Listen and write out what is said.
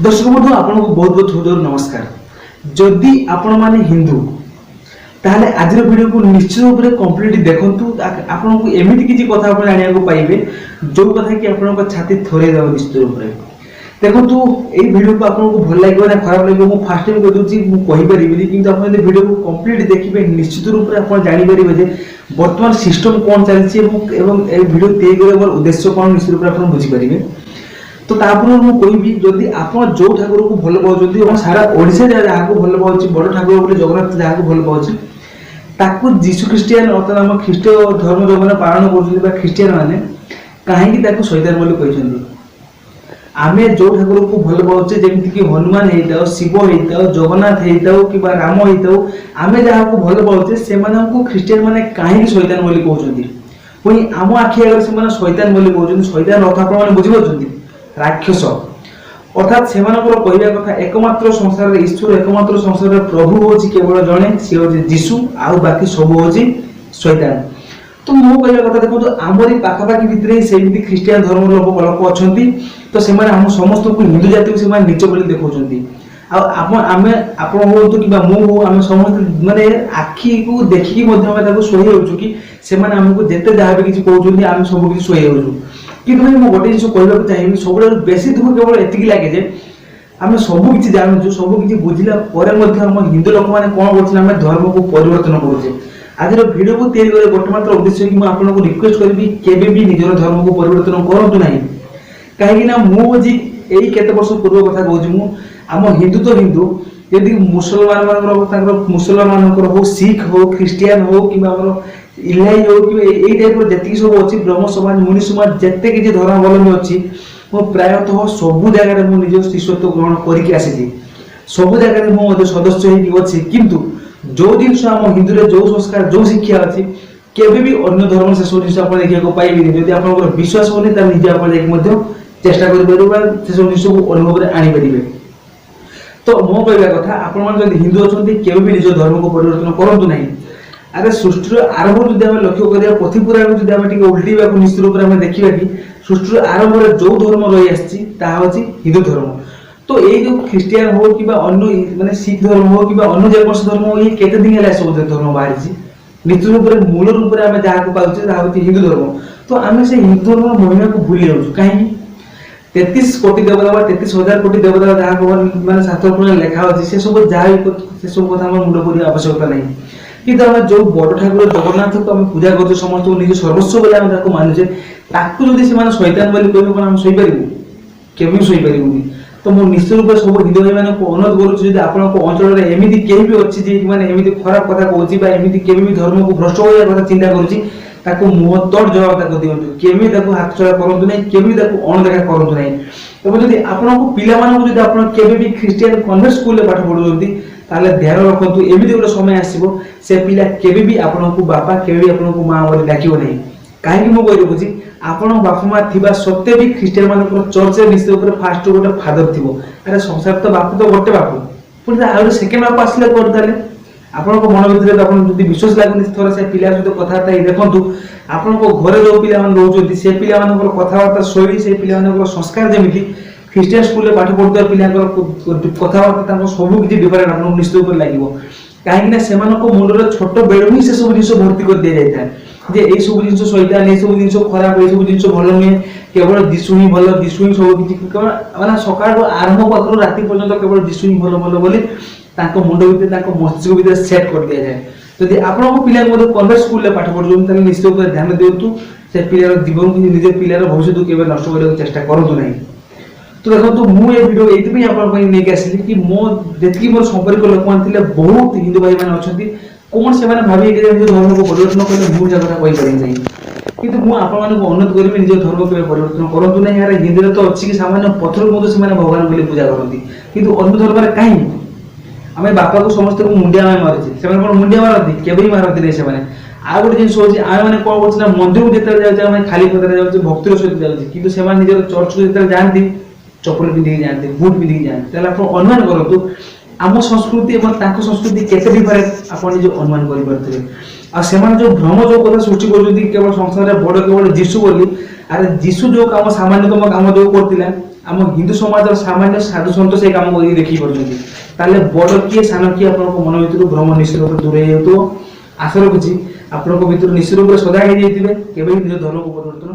दर्शक बंधु आपन को बहुत बहुत हृदय नमस्कार। जदि आपण माने हिंदू ताहले आज वीडियो को निश्चित रूप से कंप्लीट देखंतु। आपन को एमिति किछि कथा आपण जानिया को पाइबे जो कथा कि आपण को छाती थोरे जाव निश्चित रूप से देखंतु। एई वीडियो को आपन को भल लागो ना खराब लागो मु फास्ट टाइम कह दोछि मु कहि परिबिनी, किंतु आपण जे वीडियो को कंप्लीट देखिबे निश्चित रूप से आपण जानि परिबे जे वर्तमान सिस्टम कोन चलछि एवं ए वीडियो तय करे मोर उद्देश्य कोन निश्चित रूप से आपण बुझि परिबे। तो तापर मु कहबी जदि आपण जो ठाकुर को भल पाउछथि और सारा ओडिसा जहा को भल पाउछि बड़ ठाकुर बोले जगन्नाथ जहा को भल पाउछि ताकू जीशु ख्रिस्टियन अर्थात हम ख्रीष्ट धर्म जो पालन करछथि बा ख्रिस्टियन माने काहेकि ताकू शैतान बोली कहछथि। आमे जो ठाकुर को भल पाउछे जेमिति कि हनुमान हेताओ, शिव हेताओ, जगन्नाथ हेताओ कि बा राम हेताओ, आमे जहा को भल पाउछे से माने को ख्रिस्टियन माने काहेकि शैतान बोली कहछथि। पुनी आम आखि अगर से माने शैतान बोली कहछथि। शैतान अर्थ आपण माने बुझि पाछथि राक्षस अर्थात से कहवा कथा एकमात्र संसार ईश्वर एकमात्र संसार प्रभु होची केवल जणे सी होची जीशु आउ बाकी सब होची शैतान। तो मो कहवा कथा देखो आमरी पाखापाखि भितर सेमिति ख्रिस्टियन धर्म लोक अछंती। तो से माने हम समस्त को हिंदू जाति को से माने नीच बोली देखौछंती। आ आपण आमे आपण होतो कि बा मो हो आमे समस्त माने आखी को देखि मध्ये हम ताको सोही होछु कि से माने हमको जेते जहा भी किछि कहउछंती आमे सब किछि सोही होछु। कि भाई मु गोटे जिनिस कहबा चाहिए सब बेसी दुख केवल एतिक लगे जे आम सब किसी जानूँ सब किसी बुझला हम हिंदू लोक मैंने कौन कर आम धर्म को परिवर्तन करुचे। आज वीडियो को तैयारी करे गोटे मात्र उद्देश्य कि आपको रिक्वेस्ट करी केबे भी निजर धर्म को परिवर्तन करूँ ना कहीं मुझे यही केते वर्ष पूर्व कथा कहूँ आम हिंदू तो हिंदू यदि मुसलमान मानकर हो सिख हो ख्रिस्टियन हो कि इलाई हो कि टाइप जी सब अच्छी ब्रह्म समाज मुनि समाज जिते किसी धर्मावलम्बी अच्छी मो प्रायतः सबू जगह मुझ शिष्यत्व ग्रहण करके आसी सबू जगह मुझे सदस्य अच्छी किंतु जो जिनस आम हिंदू जो संस्कार जो शिक्षा अच्छी केबे भी अन्य धर्म से सब जिन आप देखा पाइबे जब आप विश्वास होनी निजे आप चेष्टा कर जिन को अनुभव में आनीपर। तो मो कहवा कथा आप हिंदू अच्छा केबे भी निज धर्म को परिवर्तन करूँ ना। अरे सृष्टि आरंभ जब आम लक्ष्य करिया पथी पुराण जब आम उल्टेवा निश्चित रूप से देखा कि सृष्टि आरंभ में जो धर्म रही आसी हिंदू धर्म। तो ये जो ख्रिस्टियन हो कि अन्य माने सिख धर्म हो कि अन्य जेकोसी धर्म हो ये केते दिन है सब धर्म बाहरी निश्चित रूप से मूल रूप से आम जहाँ पाचे हिंदू धर्म। तो आम से हिंदू धर्म महिमा को भूली जाऊँ कहीं 33 कोटी देवता 33,000 कोटी देवता जहाँ मैंने शास्त्र लेखा अच्छी से सब जहाँ से सब कथा मुंड पूरी आवश्यकता नहीं कि जो बड़ ठाकुर जगन्नाथ को आम पूजा कर समस्त निज सर्वस्व बोले आम मानुचे जदि से शैतान बोली कह कौन आम शोपारू केमी शोपारूनी। तो मुझे निश्चित रूप से सब हिंदू भाई मैं अनुरोध करुँच आपन अंचल में एमती कहीं भी अच्छी मैंने खराब कथा कहूँ केमी भी धर्म को भ्रष्ट होगा कथा चिंता करुँच मुह तोड़ जवाब दिंतु केमी हाथ चला करूँ ना केमी अणदेखा करूँ ना। तब जब आपको पिला भी ख्रिस्टियन कन्वेंट स्कूल पाठ पढ़ुंट ताले ध्यान रखु एमती गोटे समय आसो से पिला केबे भी आपको बापा केबे भी आपको माँ बोली डाकिबो नहीं। कहीं मुझे रखुची आपण बापा माँ थी सत्ते भी ख्रिस्टियन मान चर्च निश्चित रूप से फास्ट गोटे फादर थी। अरे संसार तो बाप तो गोटे बाप पुणी आगे सेकेंड बाप आसले कौन आपण मन भर आप विश्वास लगुनि थोड़ा से पिला सहित कथबार्ता देखु आपण घरे जो पिला रोच से पिला कथबार्ता शैली से पिला संस्कार जमी ख्रिस्टियन स्कूल पाठ पढ़ुवा पिला कथबार्ता सब किसी डिफरेंट आपको निश्चित रूप लगे कहीं से मुंडर छोट बेलू ही से सब जिन भर्ती कर दि जाए जे ये सब जिन शैतान ये सब जिन खराब ये सब जिन भल नुहे केवल जीशु ही भल जीशु ही सब किसी मैंने सका आरंभ पाखर राति पर्यटन केवल जीशु ही भल भल बोली मुंड भर मस्तिष्क भर सेट कर दि जाए। जदि आपको पिला कन्वेंट स्कूल पाठ पढ़ुं निश्चित रूप से ध्यान दिंतु से पिलार जीवन की निजे पिलार भविष्य को नष्ट करने को चेष्टा करूँ ना। तो देखो मुझे वीडियो ये आसली कि जी मोर संपर्क लोक मैंने बहुत हिंदू भाई मैंने अच्छा कौन से भावी धर्म को परिवर्तन करें मुझे कथा कहींपारे कि मुझे अनुरोध करी निज धर्म को परिवर्तन करूँ ना। यार हिंदी तो अच्छी कि सामान्य पथर को भगवान बोली पूजा करती कि अन्य धर्म कहीं आम बापा को समस्त को मुंडिया मारे से मुंडिया मारती केवल मारती नहीं से आ गोटे जिन होती आम मैंने कौन कर मंदिर को जिते जाए खाली पदर जाऊँ भक्तिर सहित जाऊँगी कि निजर चर्च को जिते जाती चप्पल पिंधिक जाते बुट पिंधिक जाते अनुमान करूँ आम संस्कृति और संस्कृति केते डिफरेंट आप अनुमान करें। आ जो भ्रम जो कथा सृष्टि कर केवल संसार बड़ केवल जीशु बोली ଆରେ ଯୀଶୁ ଯୋଉ କାମ ସାମାନ୍ୟତମ କାମ ଯୋଉ କରିଥିଲା ଆମ ହିନ୍ଦୁ ସମାଜର ସାମାନ୍ୟ ସାଧୁ ସନ୍ଥ ସେ କାମ କରିକି ଦେଖି ପାରୁଛନ୍ତି, ତାହେଲେ ବଡ କିଏ ସାନ କିଏ ଆପଣଙ୍କ ମନ ଭିତରୁ ଭ୍ରମ ନିଶ୍ଚିତ ରୂପେ ଦୂରେଇ ଯାଉଥିବ। ଆଶା ରଖୁଛି ଆପଣଙ୍କ ଭିତରୁ ନିଶ୍ଚିତ ରୂପେ ସଦା ହେଇଯାଇଥିବେ, କେବେ ବି ନିଜ ଧର୍ମକୁ ପରିବର୍ତ୍ତନ